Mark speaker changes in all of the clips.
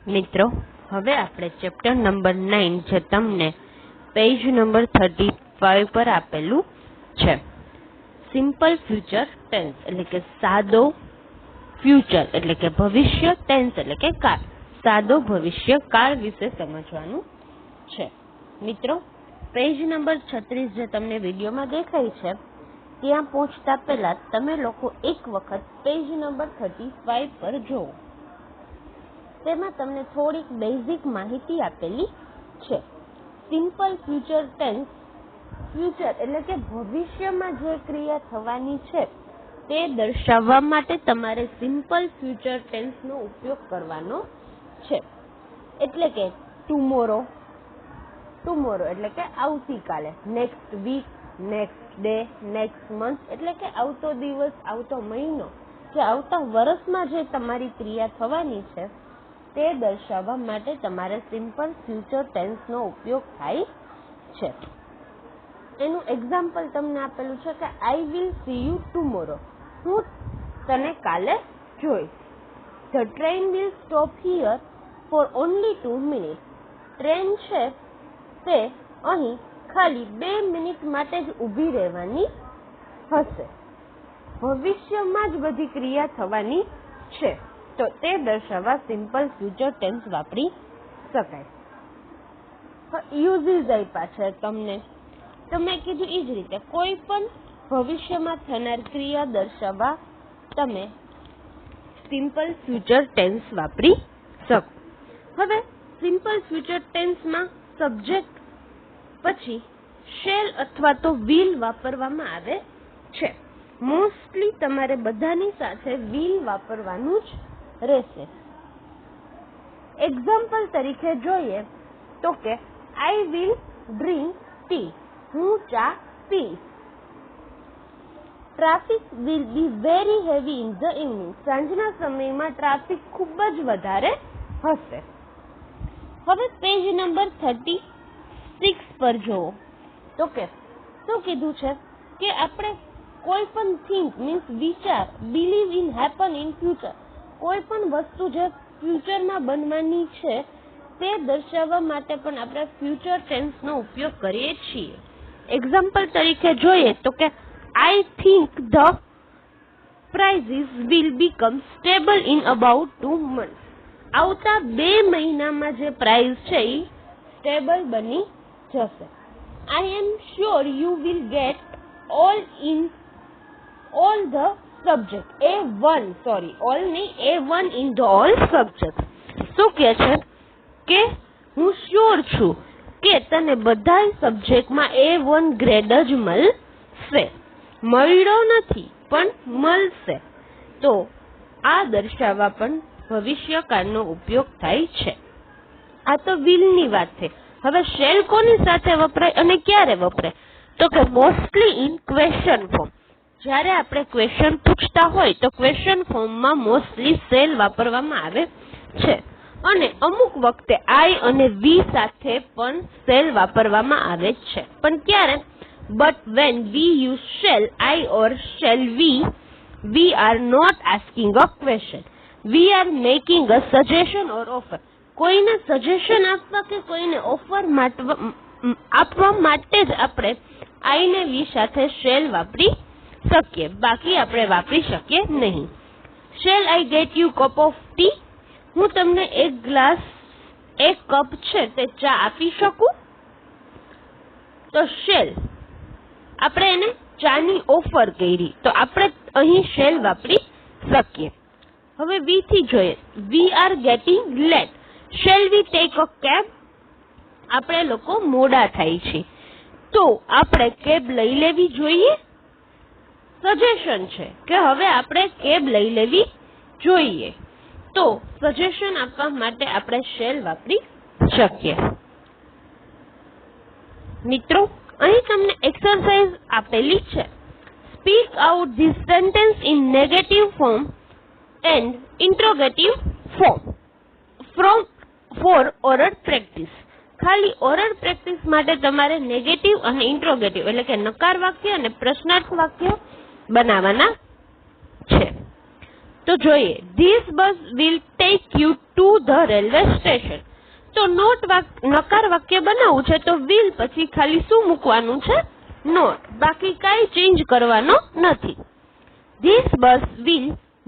Speaker 1: મિત્રો, હવે આપણે ચેપ્ટર નંબર 9 જે તમને પેજ નંબર 35 પર આપેલું છે, સિમ્પલ ફ્યુચર ટેન્સ એટલે કે સાદો ફ્યુચર એટલે કે ભવિષ્ય, ટેન્સ એટલે કે કાળ, સાદો ભવિષ્ય કાળ વિશે સમજવાનું છે. મિત્રો, પેજ નંબર 36 જે તમને વિડીયોમાં દેખાય છે ત્યાં પહોંચતા પહેલા તમે લોકો એક વખત પેજ નંબર 35 પર જુઓ. તેમાં તમને થોડીક બેઝિક માહિતી આપેલી છે. સિમ્પલ ફ્યુચર ટેન્સ, ફ્યુચર એટલે કે ભવિષ્યમાં જે ક્રિયા થવાની છે તે દર્શાવવા માટે તમારે સિમ્પલ ફ્યુચર ટેન્સનો ઉપયોગ કરવાનો છે. એટલે કે ટુમોરો એટલે કે આવતીકાલે, next week, next day, next month એટલે કે આવતો દિવસ, આવતો મહિનો કે આવતા વર્ષમાં જે તમારી ક્રિયા થવાની છે તે દર્શાવવા માટે તમારે સિમ્પલ ફ્યુચર ટેન્સનો ઉપયોગ થાય છે. એનું એક્ઝામ્પલ તમને આપેલું છે કે I will see you tomorrow, હું તને કાલે જોઈશ. The train will stop here for only 2 minute, train છે તે અહીં ખાલી 2 મિનિટ માટે જ ઊભી રહેવાની હશે. ભવિષ્યમાં જ બધી ક્રિયા થવાની છે તો તે દર્શાવવા સિમ્પલ ફ્યુચર ટેન્સ વાપરી શકાય. યુઝીસ આપ્યા છે તમને, તો મેં કીધું એ જ રીતે કોઈ પણ ભવિષ્યમાં થનાર ક્રિયા દર્શાવવા તમે સિમ્પલ ફ્યુચર ટેન્સ વાપરી શકો. હવે સિમ્પલ ફ્યુચર ટેન્સમાં સબ્જેક્ટ પછી શેલ અથવા તો વિલ વાપરવામાં આવે છે. મોસ્ટલી તમારે બધાની સાથે વિલ વાપરવાનું જ રહેશે. એક્ઝામ્પલ તરીકે જોઈએ તો કે આઈ વિલ ડ્રિંક ટી, હું ચા પીશ. Traffic will be very heavy in the evening, સાંજના સમયમાં ટ્રાફિક ખૂબ જ વધારે હશે. હવે પેજ નંબર 36 પર જુઓ તો કે શું કીધું છે કે આપણે કોઈ પણ થિંક મીન્સ વિચાર, believe in happen in future, કોઈ પણ વસ્તુ જે ફ્યુચરમાં બનવાની છે તે દર્શાવવા માટે પણ આપણે ફ્યુચર ટેન્સનો ઉપયોગ કરીએ છીએ. એક્ઝામ્પલ તરીકે જોઈએ તો કે I think the prices will become stable in about 2 months, આવતા 2 મહિનામાં જે પ્રાઇઝ છે એ સ્ટેબલ બની જશે. I am sure you will get all the subject, A1 in the all subject. શું કહે છે કે હું શ્યોર છું કે તને બધા સબ્જેક્ટમાં A1 ગ્રેડ જ મળશે. મળ્યો નથી પણ મળશે. તો આ દર્શાવવા પણ ભવિષ્યકાળનો ઉપયોગ થાય છે. આ તો વિલની વાત છે. હવે શેલ કોની સાથે વપરાય અને ક્યારે વપરાય તો કે મોસ્ટલી ઇન ક્વેશ્ચન ફોર્મ. જ્યારે આપણે ક્વેશ્ચન પૂછતા હોય તો ક્વેશ્ચન ફોર્મમાં મોસ્ટલી શેલ વાપરવામાં આવે છે. અને અમુક વખતે આઈ અને વી સાથે પણ શેલ વાપરવામાં આવે છે. પણ ક્યારે? But when we use shall I or shall we are not asking a question, we are making a suggestion or offer. કોઈને સજેશન આપવા કે કોઈને ઓફર આપવા માટે જ આપણે આઈ ને વી સાથે શેલ વાપરી શકીએ, બાકી આપણે વાપરી શકીએ નહીં. Shall I get you cup of T, હું તમને એક કપ છે તે ચા આપી શકું. તો શેલ આપણે એને ચાની ઓફર કરી તો આપણે અહીં શેલ વાપરી શકીએ. હવે વી થી જોઈએ, we are getting late, shall we take a cab, આપણે લોકો મોડા થાય છે તો આપણે કેબ લઈ લેવી જોઈએ. સજેશન છે કે હવે આપણે કેબ લઈ લેવી જોઈએ તો સજેશન આપવા માટે આપણે શેલ વાપરી શકીએ. મિત્રો, અહીં તમને એક્સરસાઇઝ આપેલી છે. Speak out this sentence in negative form and interrogative form four oral practice. ખાલી ઓરલ પ્રેક્ટિસ માટે તમારે નેગેટિવ અને ઇન્ટ્રોગેટિવ એટલે કે નકાર વાક્ય અને પ્રશ્નાર્થ વાક્ય બનાવવાના છે. તો જોઈએ, this bus will take you to the railway station. તો નકાર વાક્ય બનાવવું છે તો વિલ પછી ખાલી શું મૂકવાનું છે? નોટ. બાકી કાંઈ ચેન્જ કરવાનો નથી. This bus will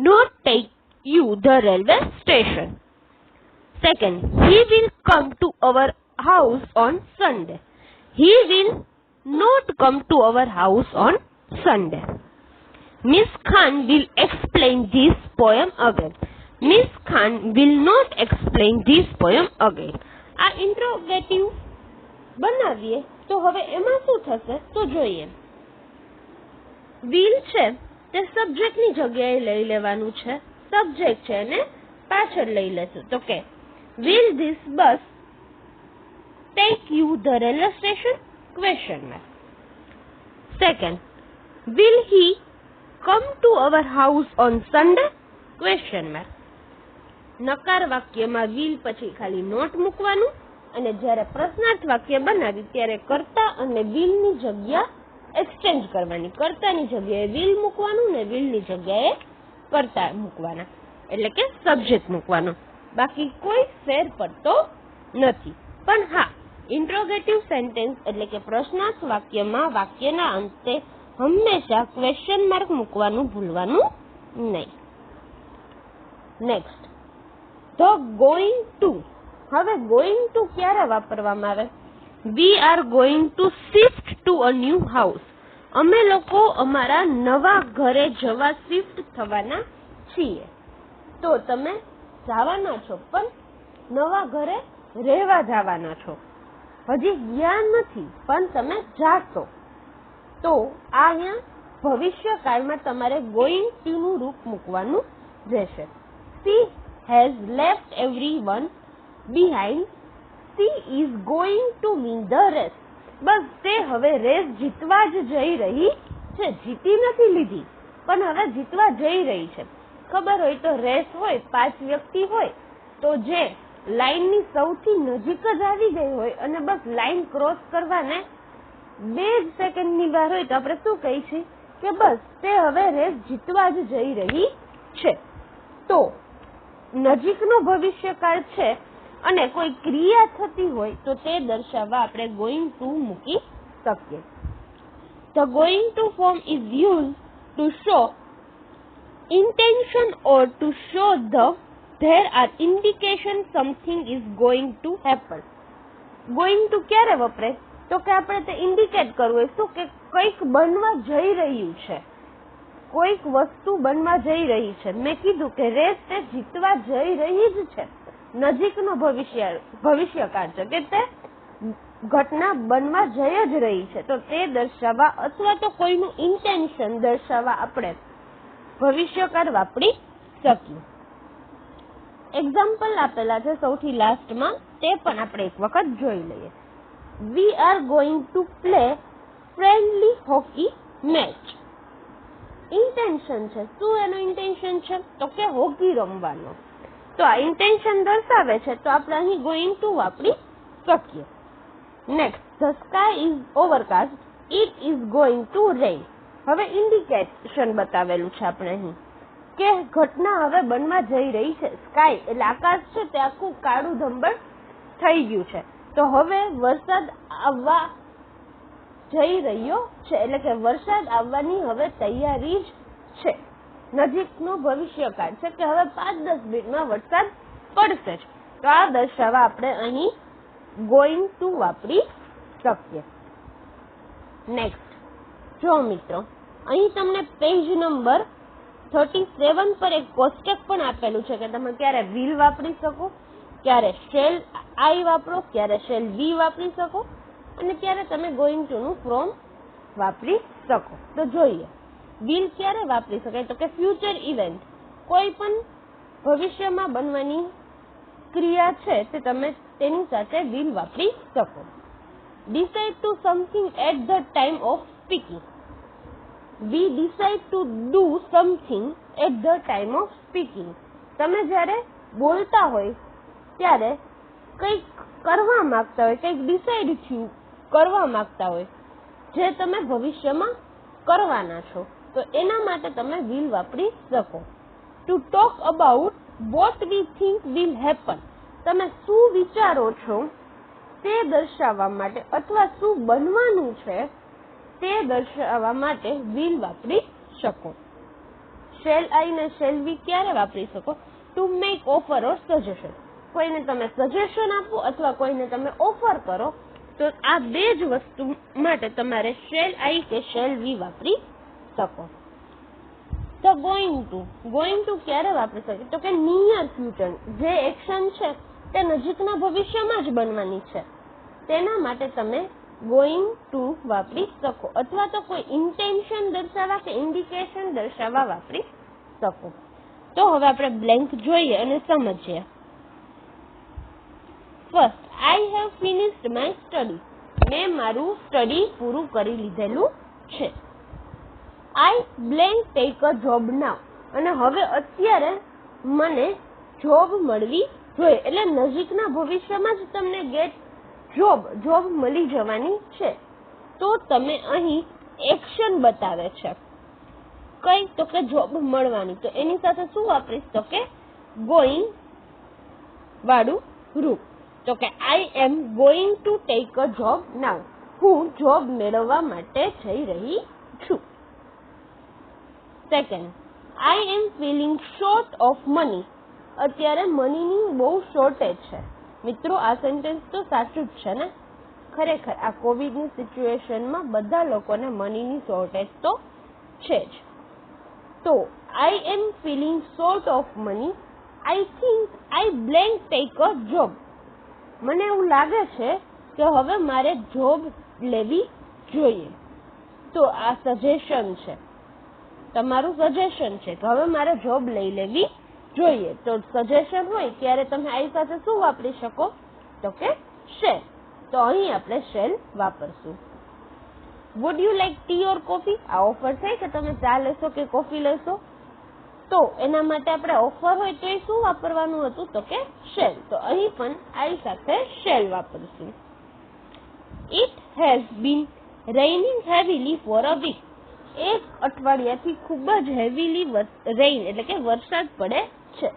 Speaker 1: not take you the railway station. Second, he will come to our house on Sunday. He will not come to our house on Sunday. Miss Khan will explain this poem again. Miss Khan will not explain this poem again. આ interrogative બનાવીએ તો હવે એમાં શું થશે તો જોઈએ. will છે તે સબ્જેક્ટની જગ્યાએ લઈ લેવાનું છે. સબ્જેક્ટ છે એને પાછળ લઈ લેશું. તો કે will this bus take you the railway station? Question mark. Second, will he come to our house on Sunday? Question mark. નકાર વાક્યમાં will પછી ખાલી નોટ મૂકવાનું અને જ્યારે પ્રશ્નાર્થ વાક્ય બનાવી ત્યારે કર્તા અને will ની જગ્યા એક્સચેન્જ કરવાની. કર્તાની જગ્યાએ will મૂકવાનું ને will ની જગ્યાએ કર્તા મૂકવાના, એટલે કે સબ્જેક્ટ મૂકવાનું. બાકી કોઈ ફેર પડતો નથી. પણ હા, ઇન્ટ્રોગેટિવ સેન્ટેન્સ એટલે કે પ્રશ્નાર્થ વાક્યમાં વાક્યના અંતે હંમેશા ક્વેશ્ચન માર્ક મૂકવાનું ભૂલવાનું નહીં. Next, the going to. હવે ગોઈંગ ટુ ક્યારે વાપરવામાં આવે? We are going to shift to a new house. અમે લોકો અમારા નવા ઘરે જવા શિફ્ટ થવાના છીએ. તો તમે જવાના છો પણ નવા ઘરે રહેવા જવાના છો. હજી ગયા નથી પણ તમે જાશો. તો આ અહીંયા ભવિષ્યકાળમાં તમારે ગોઈંગ ટુ નું રૂપ મૂકવાનું રહેશે. She has left everyone behind. She is going to win the race. બસ તે હવે રેસ જીતવા જ જઈ રહી છે. જીતી નથી લીધી પણ હવે જીતવા જઈ રહી છે. ખબર હોય તો રેસ હોય, 5 વ્યક્તિ હોય તો જે લાઈનની સૌથી નજીક જ આવી ગઈ હોય અને બસ લાઈન ક્રોસ કરવાને 2 સેકન્ડની વાર હોય તો આપણે શું કહી છીએ કે બસ તે હવે રેસ જીતવા જ જઈ રહી છે. તો નજીકનો ભવિષ્યકાળ છે અને કોઈ ક્રિયા થતી હોય તો તે દર્શાવવા આપણે ગોઈંગ ટુ મૂકી શકીએ. The going to form is use to show intention or to show there are indication something is going to happen. Going to ક્યારે વપરાય તો કે આપણે તે ઇન્ડિકેટ કરવું હોય શું કે કંઈક બનવા જઈ રહ્યું છે, કોઈક વસ્તુ બનવા જઈ રહી છે. મેં કીધું કે રેસ તે જીતવા જઈ રહી જ છે. નજીકનો ભવિષ્યકાળ છે કે તે ઘટના બનવા જઈ જ રહી છે. તો તે દર્શાવવા અથવા તો કોઈનું ઇન્ટેન્શન દર્શાવવા આપણે ભવિષ્યકાળ વાપરી શકીએ. એક્ઝામ્પલ આપેલા છે સૌથી લાસ્ટમાં, તે પણ આપણે એક વખત જોઈ લઈએ. We are going to play friendly hockey match. Intention છે. શું એનો ઇન્ટેન્શન છે તો કે હોકી રમવાનો. તો આ ઇન્ટેન્શન દર્શાવે છે તો આપણે અહીં ગોઈંગ ટુ વાપરી શકીએ. Next, the sky is overcast. It is going to rain. હવે ઇન્ડિકેશન બતાવેલું છે આપણે અહીં કે ઘટના હવે બનવા જઈ રહી છે. સ્કાય એટલે આકાશ છે તે આખું કાળું ધંબળ થઈ ગયું છે. તો હવે વરસાદ આવવા જઈ રહ્યો છે, એટલે કે વરસાદ આવવાની હવે તૈયારી જ છે. નજીકનો ભવિષ્યકાળ છે કે હવે 5-10 મિનિટમાં વરસાદ પડશે જ. તો આ દર્શાવવા આપણે અહીં ગોઈંગ ટુ વાપરી શકીએ. નેક્સ્ટ, જો મિત્રો અહીં તમને પેજ નંબર 37 પર એક કોષ્ટક પણ આપેલું છે કે તમે ક્યારે will વાપરી શકો, ક્યારે shall I વાપરો, ક્યારે shall we વાપરી શકો અને ક્યારે તમે going to નું ફ્રોમ વાપરી શકો. તો જોઈએ, will ક્યારે વાપરી શકાય તો કે ફ્યુચર ઇવેન્ટ, કોઈ પણ ભવિષ્યમાં બનવાની ક્રિયા છે તે તમે તેની સાથે will વાપરી શકો. decide to something at the time of speaking. We decide to do something at the time of speaking. તમે જ્યારે બોલતા હોય ત્યારે કંઈક કરવા માંગતા હોય, કંઈક ડિસાઇડ થયું કરવા માંગતા હોય જે તમે ભવિષ્યમાં કરવાના છો તો એના માટે તમે will વાપરી શકો. To talk about what we think will happen. તમે શું વિચારો છો તે દર્શાવવા માટે અથવા શું બનવાનું છે તે દર્શાવવા માટે વિલ વાપરી શકો. શેલ આઈ ને શેલ વી ક્યારે વાપરી શકો? To make offer or suggestion. કોઈને તમે સજેશન આપો અથવા કોઈને તમે ઓફર કરો તો આ બે જ વસ્તુ માટે તમારે શેલ આઈ કે શેલ વી વાપરી શકો. તો ગોઈંગ ટુ ક્યારે વાપરી શકે? તો કે નિયર ફ્યુચર. જે એક્શન છે તે નજીકના ભવિષ્યમાં જ બનવાની છે તેના માટે તમે ગોઈંગ ટુ વાપરી શકો અથવા તો કોઈ ઇન્ટેન્શન દર્શાવવા કે ઇન્ડિકેશન દર્શાવવા વાપરી શકો. તો હવે આપણે બ્લેન્ક જોઈએ અને સમજીએ. First, I have finished my study. મેં મારું સ્ટડી પૂરું કરી લીધેલું છે. I blank take a job now. અને હવે અત્યારે મને જોબ મળવી જોઈએ. એટલે નજીકના ભવિષ્યમાં જ તમને ગેટ જોબ મળી જવાની છે. તો તમે અહીં એક્શન બતાવે છે કઈ? તો કે જોબ મળવાની. તો એની સાથે શું વાપરીશ? તો કે ગોઈંગ વાળું રૂપ. તો કે I am going to take a job now. હું જોબ મેળવવા માટે જઈ રહી છું. Second, I am feeling short of money. અત્યારે મનીની બહુ શોર્ટેજ છે. મિત્રો, આ સેન્ટેન્સ તો સાચું જ છે ને? ખરેખર આ કોવિડની સિચ્યુએશનમાં બધા લોકોને મનીની શોર્ટેજ તો છે જ. તો I am feeling short of money. I think I blank take a job. મને એવું લાગે છે કે હવે મારે જોબ લેવી જોઈએ. તો આ સજેશન છે, તમારું સજેશન છે કે હવે મારે જોબ લઈ લેવી જોઈએ. તો સજેશન હોય ત્યારે તમે આઈ સાથે શું વાપરી શકો? તો કે શેલ. તો અહીં આપણે શેલ વાપરશું. Would you like tea or coffee? આ ઓફર છે કે તમે ચા લેશો કે કોફી લેશો? તો એના માટે આપણે ઓફર હોય તો એ શું વાપરવાનું હતું? તો કે શેલ. તો અહીં પણ આઈ સાથે શેલ વાપરશું. It has been raining heavily for a week. એક અઠવાડિયાથી ખૂબ જ હેવીલી રેઇન એટલે કે વરસાદ પડે છે.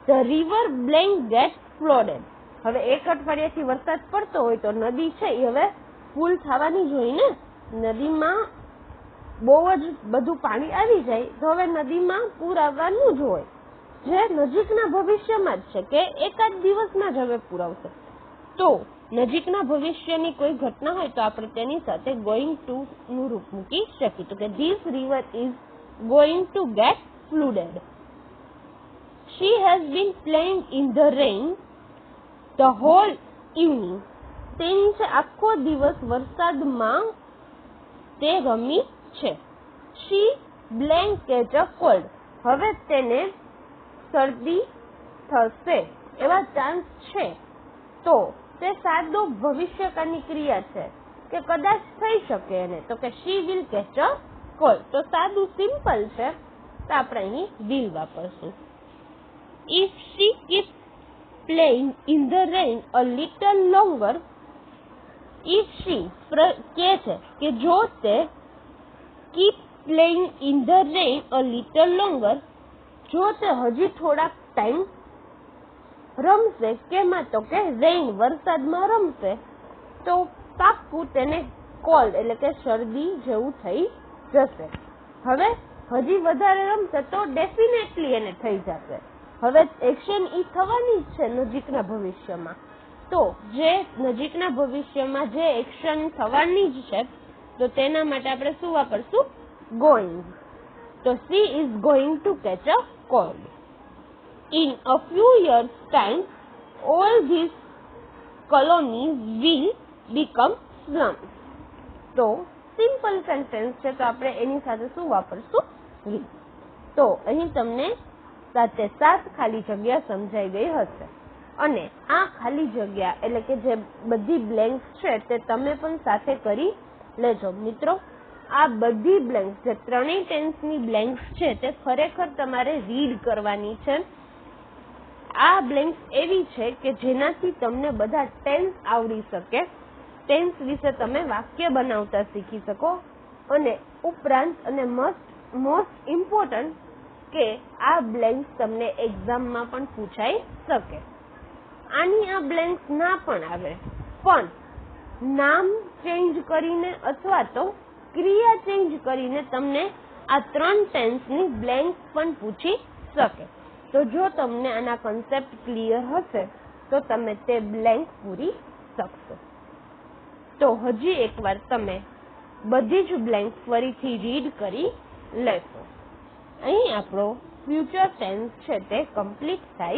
Speaker 1: The river blank get flooded. હવે એક અઠવાડિયાથી વરસાદ પડતો હોય તો નદી છે એ હવે ફૂલ થવાની જ હોય ને. નદીમાં બહુ જ બધું પાણી આવી જાય તો હવે નદીમાં પૂર આવવાનું જ હોય, જે નજીકના ભવિષ્યમાં જ છે કે એકાદ દિવસમાં જ હવે પૂર આવશે. તો નજીકના ભવિષ્યની કોઈ ઘટના હોય તો આપણે તેની સાથે ગોઈંગ ટુ નું રૂપ મૂકી શકીએ. તો કે this river is going to get flooded. She has been playing in the rain the whole evening. તેની છે આખો દિવસ વરસાદમાં તે રમી છે. She blank catch a cold. હવે તેને શરદી થશે એવા ચાન્સ છે. તો તે સાદો ભવિષ્યકાળની ક્રિયા છે કે કદાચ થઈ શકે એને. તો કે she will catch a cold. તો સાદું સિમ્પલ છે તો આપણે અહીં વિલ વાપરશું. If she keep playing in the rain a little longer. If she કે છે કે જો તે keep playing in the rain a little longer, જો તે હજી થોડાક ટાઈમ રમશે. કેમાં? તો કે રેઇન વરસાદમાં રમશે તો પાક્કું તેને કોલ્ડ એટલે કે શરદી જેવું થઈ જશે. હવે હજી વધારે રમશે તો ડેફિનેટલી એને થઈ જશે. હવે એક્શન ઈ થવાની જ છે નજીકના ભવિષ્યમાં. તો જે નજીકના ભવિષ્યમાં જે એક્શન થવાની જ છે તો તેના માટે આપણે શું વાપરશું? ગોઈંગ. તો she is going to catch a cold. In a few years' time, all these colonies will become slums. તો સિમ્પલ સેન્ટેન્સ છે તો આપણે એની સાથે શું વાપરશું? will. તો અહીં તમને 7 ખાલી જગ્યા સમજાઈ ગઈ હશે. અને આ ખાલી જગ્યા એટલે કે જે બધી બ્લેન્ક્સ છે તે તમે પણ સાથે કરી લેજો. મિત્રો, આ બધી બ્લેન્ક્સ જે ત્રણેય ટેન્સની બ્લેન્ક્સ છે તે ખરેખર તમારે રીડ કરવાની છે. આ બ્લેન્ક્સ એવી છે કે જેનાથી તમને બધા ટેન્સ આવડી શકે, ટેન્સ વિશે તમે વાક્ય બનાવતા શીખી શકો અને ઉપરાંત અને મોસ્ટ ઇમ્પોર્ટન્ટ કે આ બ્લેન્ક્સ તમને એક્ઝામમાં પણ પૂછાઈ શકે. આની આ બ્લેન્ક્સ ના પણ આવે પણ નામ ચેન્જ કરીને અથવા તો ક્રિયા ચેન્જ કરીને તમને આ 3 ટેન્સની બ્લેન્ક્સ પણ પૂછી શકે. તો જો તમને આના કન્સેપ્ટ ક્લિયર હશે તો તમે તે બ્લેન્ક પૂરી શકશો. તો હજી એકવાર તમે બધી જ બ્લેન્ક ફરીથી રીડ કરી લેશો. અહીં આપણો ફ્યુચર ટેન્સ છે તે કમ્પ્લીટ થાય